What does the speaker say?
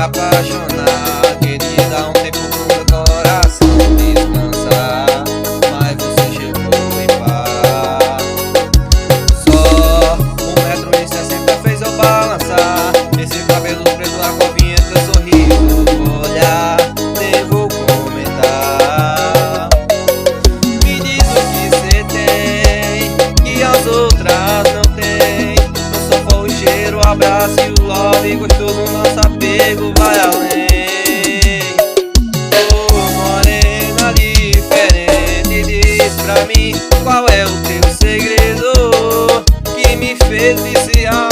me apaixonar. Queria dar um tempo pro meu coração descansar, mas você chegou e pá. Só 1,60 m fez eu balançar. Esse cabelo preto, a covinha, teu sorriso, olhar, nem vou comentar. Me diz o que cê tem, que as outras não tem. Não só foi o cheiro, o abraço e o love gostoso, nosso apego vai além. Oh, morena diferente, diz pra mim qual é o teu segredo que me fez viciar.